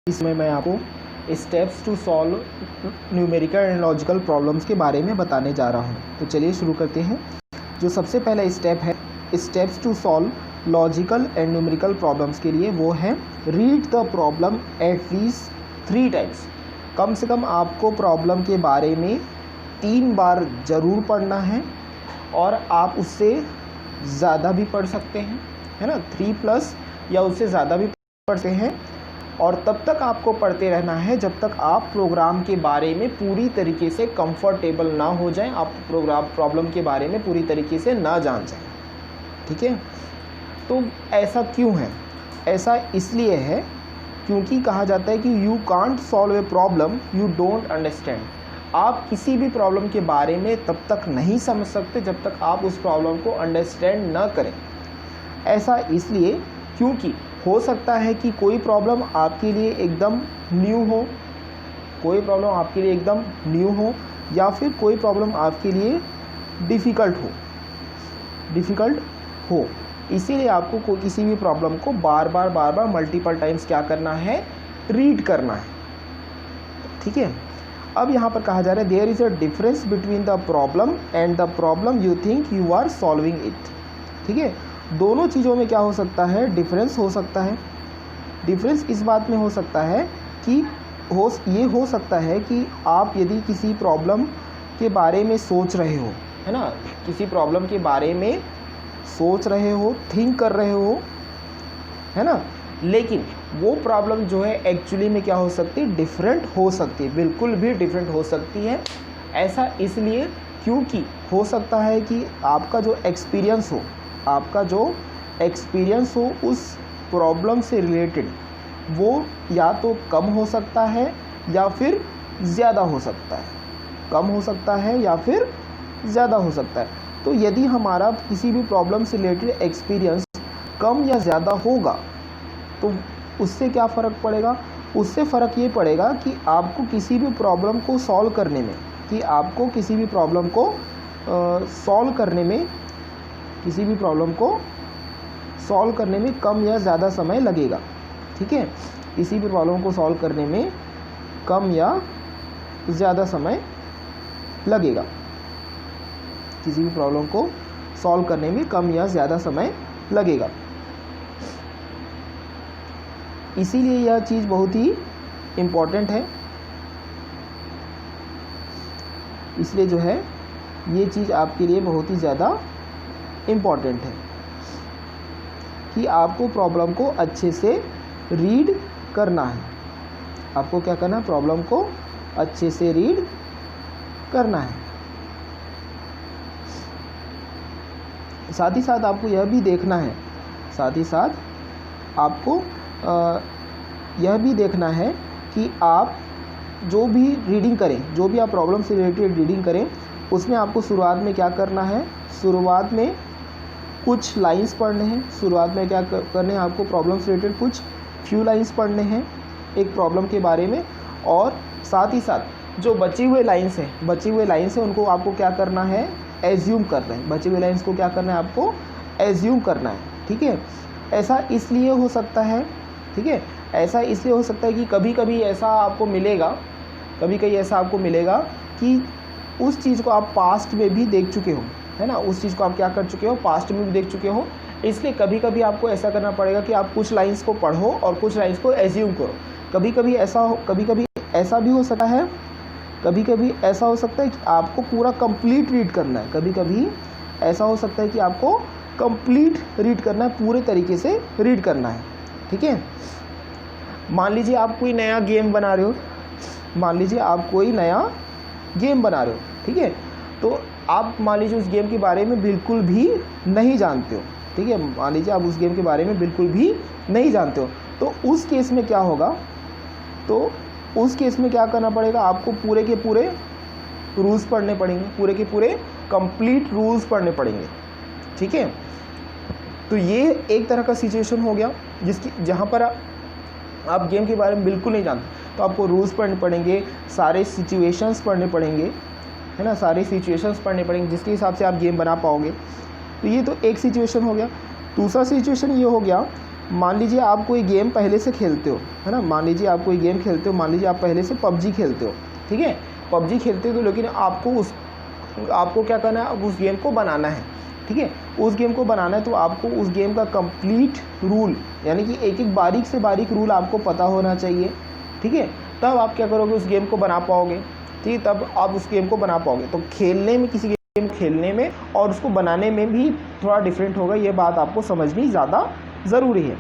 इसमें मैं आपको steps to solve numerical and logical problems के बारे में बताने जा रहा हूँ। तो चलिए शुरू करते हैं। जो सबसे पहला स्टेप है steps to solve logical and numerical problems के लिए, वो है read the problem at least 3 times. कम से कम आपको प्रॉब्लम के बारे में 3 बार ज़रूर पढ़ना है, और आप उससे ज़्यादा भी पढ़ सकते हैं, है ना, 3+ या उससे ज़्यादा भी पढ़ते हैं। और तब तक आपको पढ़ते रहना है जब तक आप प्रोग्राम के बारे में पूरी तरीके से कंफर्टेबल ना हो जाएं, आप प्रॉब्लम के बारे में पूरी तरीके से ना जान जाएं। ठीक है, तो ऐसा क्यों है? ऐसा इसलिए है क्योंकि कहा जाता है कि you can't solve a problem you don't understand. आप किसी भी प्रॉब्लम के बारे में तब तक नहीं समझ सकते जब तक आप उस प्रॉब्लम को अंडरस्टैंड ना करें। ऐसा इसलिए क्योंकि हो सकता है कि कोई प्रॉब्लम आपके लिए एकदम न्यू हो, या फिर कोई प्रॉब्लम आपके लिए डिफ़िकल्ट हो। इसीलिए आपको किसी भी प्रॉब्लम को बार बार मल्टीपल टाइम्स क्या करना है, रीड करना है। ठीक है, अब यहाँ पर कहा जा रहा है there is a difference between the problem and the problem you think you are solving it. ठीक है, दोनों चीज़ों में क्या हो सकता है, डिफरेंस हो सकता है। डिफरेंस इस बात में हो सकता है कि ये हो सकता है कि आप यदि किसी प्रॉब्लम के बारे में सोच रहे हो, है ना, किसी प्रॉब्लम के बारे में सोच रहे हो, थिंक कर रहे हो, है ना, लेकिन वो प्रॉब्लम जो है एक्चुअली में क्या हो सकती है, डिफरेंट हो सकती है, बिल्कुल भी डिफरेंट हो सकती है। ऐसा इसलिए क्योंकि हो सकता है कि आपका जो एक्सपीरियंस हो उस प्रॉब्लम से रिलेटेड, वो या तो कम हो सकता है या फिर ज़्यादा हो सकता है। तो यदि हमारा किसी भी प्रॉब्लम से रिलेटेड एक्सपीरियंस कम या ज़्यादा होगा तो उससे क्या फ़र्क पड़ेगा? उससे फ़र्क ये पड़ेगा कि आपको किसी भी प्रॉब्लम को सॉल्व करने में कम या ज़्यादा समय लगेगा। ठीक है, किसी भी प्रॉब्लम को सॉल्व करने में कम या ज़्यादा समय लगेगा। इसीलिए यह चीज़ बहुत ही इम्पॉर्टेंट है। इसलिए जो है ये चीज़ आपके लिए बहुत ही ज़्यादा इम्पॉर्टेंट है कि आपको प्रॉब्लम को अच्छे से रीड करना है। आपको क्या करना है, प्रॉब्लम को अच्छे से रीड करना है। साथ ही साथ आपको यह भी देखना है कि आप जो भी रीडिंग करें, जो भी आप प्रॉब्लम से रिलेटेड रीडिंग करें, उसमें आपको शुरुआत में क्या करना है, शुरुआत में कुछ लाइंस पढ़ने हैं। शुरुआत में क्या करने हैं, आपको प्रॉब्लम से रिलेटेड कुछ फ्यू लाइंस पढ़ने हैं एक प्रॉब्लम के बारे में, और साथ ही साथ जो बची हुए लाइंस हैं उनको आपको क्या करना है, एज्यूम करना है। बची हुई लाइंस को क्या करना है, आपको एज्यूम करना है। ठीक है, ऐसा इसलिए हो सकता है कि कभी कभी ऐसा आपको मिलेगा कि उस चीज़ को आप पास्ट में भी देख चुके हो, है ना, उस चीज़ को आप क्या कर चुके हो, पास्ट में भी देख चुके हो। इसलिए कभी कभी आपको ऐसा करना पड़ेगा कि आप कुछ लाइंस को पढ़ो और कुछ लाइंस को एज्यूम करो। कभी कभी ऐसा भी हो सकता है कि आपको पूरा कंप्लीट रीड करना है। कभी ऐसा हो सकता है कि आपको कंप्लीट रीड करना है, पूरे तरीके से रीड करना है। ठीक है, मान लीजिए आप कोई नया गेम बना रहे हो, ठीक है, तो आप मान लीजिए उस गेम के बारे में बिल्कुल भी नहीं जानते हो। ठीक है, मान लीजिए आप उस गेम के बारे में बिल्कुल भी नहीं जानते हो, तो उस केस में क्या होगा, तो उस केस में क्या करना पड़ेगा, आपको पूरे के पूरे रूल्स पढ़ने पड़ेंगे, पूरे के पूरे कंप्लीट रूल्स पढ़ने पड़ेंगे। ठीक है, तो ये एक तरह का सिचुएशन हो गया जहाँ पर आप गेम के बारे में बिल्कुल नहीं जानते, तो आपको रूल्स पढ़ने पड़ेंगे, सारे सिचुएशंस पढ़ने पड़ेंगे, है ना, जिसके हिसाब से आप गेम बना पाओगे। तो ये तो एक सिचुएशन हो गया। दूसरा सिचुएशन ये हो गया मान लीजिए आप कोई गेम पहले से खेलते हो, है ना, मान लीजिए आप कोई गेम खेलते हो, मान लीजिए आप पहले से पबजी खेलते हो, ठीक है, पबजी खेलते हो तो लेकिन आपको क्या करना है, अब उस गेम को बनाना है, ठीक है, उस गेम को बनाना है तो आपको उस गेम का कंप्लीट रूल यानी कि एक एक बारीक से बारीक रूल आपको पता होना चाहिए, ठीक है, तब आप क्या करोगे, उस गेम को बना पाओगे, ठीक है, तब आप उस गेम को बना पाओगे। तो खेलने में, किसी गेम खेलने में और उसको बनाने में भी थोड़ा डिफरेंट होगा, ये बात आपको समझनी ज़्यादा ज़रूरी है।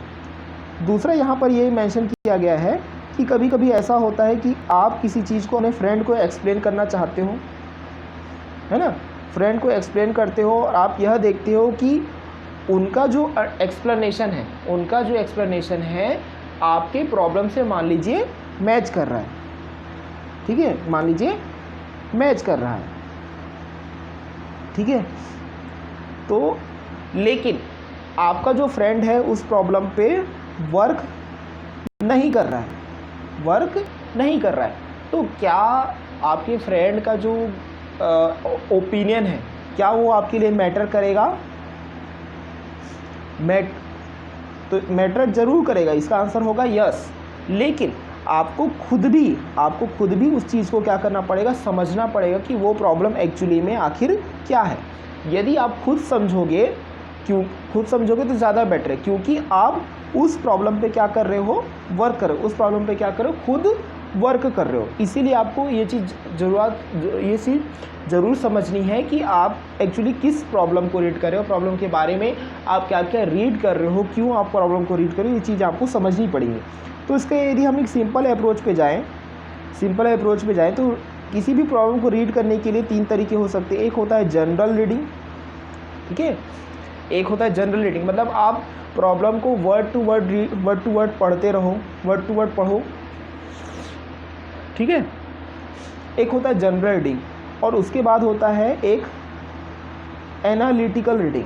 दूसरा यहाँ पर ये मेंशन किया गया है कि कभी कभी ऐसा होता है कि आप किसी चीज़ को अपने फ्रेंड को एक्सप्लेन करना चाहते हो, है ना, फ्रेंड को एक्सप्लेन करते हो और आप यह देखते हो कि उनका जो एक्सप्लेनेशन है आपके प्रॉब्लम से मान लीजिए मैच कर रहा है, ठीक है, मान लीजिए मैच कर रहा है, ठीक है, तो लेकिन आपका जो फ्रेंड है उस प्रॉब्लम पे वर्क नहीं कर रहा है, तो क्या आपके फ्रेंड का जो ओपिनियन है क्या वो आपके लिए मैटर करेगा? तो मैटर ज़रूर करेगा, इसका आंसर होगा यस। लेकिन आपको खुद भी उस चीज़ को क्या करना पड़ेगा, समझना पड़ेगा कि वो प्रॉब्लम एक्चुअली में आखिर क्या है। यदि आप खुद समझोगे तो ज़्यादा बेटर है, क्योंकि आप उस प्रॉब्लम पे क्या कर रहे हो, वर्क कर रहे हो, उस प्रॉब्लम पे क्या कर रहे हो, खुद वर्क कर रहे हो। इसीलिए आपको ये चीज़ ज़रूर समझनी है कि आप एक्चुअली किस प्रॉब्लम को रीड कर रहे हो, प्रॉब्लम के बारे में आप क्या क्या रीड कर रहे हो, क्यों आप प्रॉब्लम को रीड कर रहे हो, ये चीज़ आपको समझनी पड़ेगी। तो इसके यदि हम एक सिंपल अप्रोच पे जाएं तो किसी भी प्रॉब्लम को रीड करने के लिए 3 तरीके हो सकते हैं। एक होता है जनरल रीडिंग, ठीक है, एक होता है जनरल रीडिंग, मतलब आप प्रॉब्लम को वर्ड टू वर्ड पढ़ते रहो, वर्ड टू वर्ड पढ़ो, ठीक है। एक होता है जनरल रीडिंग और उसके बाद होता है एक एनालिटिकल रीडिंग,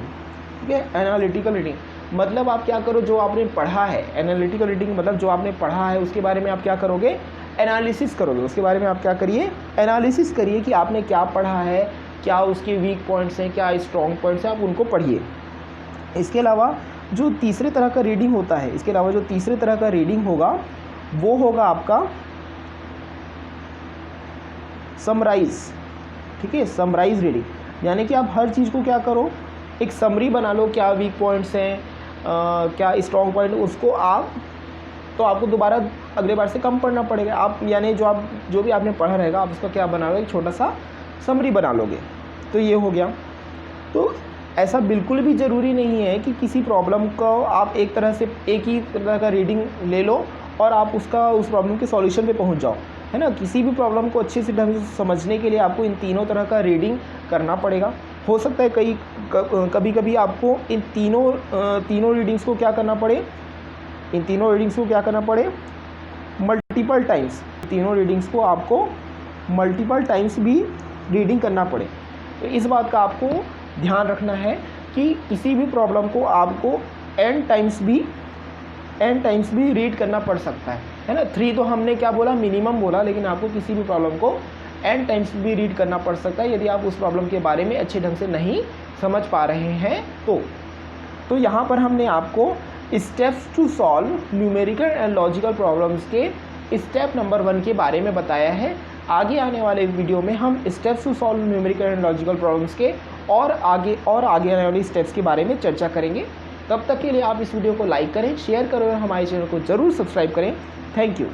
ठीक है। एनालिटिकल रीडिंग मतलब आप क्या करो, जो आपने पढ़ा है, एनालिटिकल रीडिंग मतलब जो आपने पढ़ा है उसके बारे में आप क्या करोगे, एनालिसिस करोगे, उसके बारे में आप क्या करिए, एनालिसिस करिए कि आपने क्या पढ़ा है, क्या उसके वीक पॉइंट्स हैं, क्या स्ट्रॉन्ग पॉइंट्स हैं, आप उनको पढ़िए। इसके अलावा जो तीसरे तरह का रीडिंग होगा वो होगा आपका समराइज, ठीक है, समराइज रीडिंग, यानी कि आप हर चीज़ को क्या करो, एक समरी बना लो, क्या वीक पॉइंट्स हैं, क्या स्ट्रॉन्ग पॉइंट, उसको आपको दोबारा अगले बार से कम पढ़ना पड़ेगा। आप यानी जो भी आपने पढ़ा रहेगा आप उसका क्या बना लोगे, एक छोटा सा समरी बना लोगे। तो ये हो गया। तो ऐसा बिल्कुल भी ज़रूरी नहीं है कि किसी प्रॉब्लम को आप एक ही तरह का रीडिंग ले लो और आप उस प्रॉब्लम के सॉल्यूशन पे पहुंच जाओ, है ना। किसी भी प्रॉब्लम को अच्छे से ढंग से समझने के लिए आपको इन तीनों तरह का रीडिंग करना पड़ेगा। हो सकता है कभी आपको इन तीनों रीडिंग्स को क्या करना पड़े, मल्टीपल टाइम्स, तीनों रीडिंग्स को आपको मल्टीपल टाइम्स भी रीडिंग करना पड़े। तो इस बात का आपको ध्यान रखना है कि किसी भी प्रॉब्लम को आपको n टाइम्स भी रीड करना पड़ सकता है ना। 3 तो हमने क्या बोला, मिनिमम बोला, लेकिन आपको किसी भी प्रॉब्लम को n टाइम्स भी रीड करना पड़ सकता है यदि आप उस प्रॉब्लम के बारे में अच्छे ढंग से नहीं समझ पा रहे हैं। तो यहाँ पर हमने आपको steps to solve numerical and logical problems के स्टेप नंबर 1 के बारे में बताया है। आगे आने वाले वीडियो में हम steps to solve numerical and logical problems के और आगे आने वाले स्टेप्स के बारे में चर्चा करेंगे। तब तक के लिए आप इस वीडियो को लाइक करें, शेयर करें और हमारे चैनल को ज़रूर सब्सक्राइब करें। Thank you.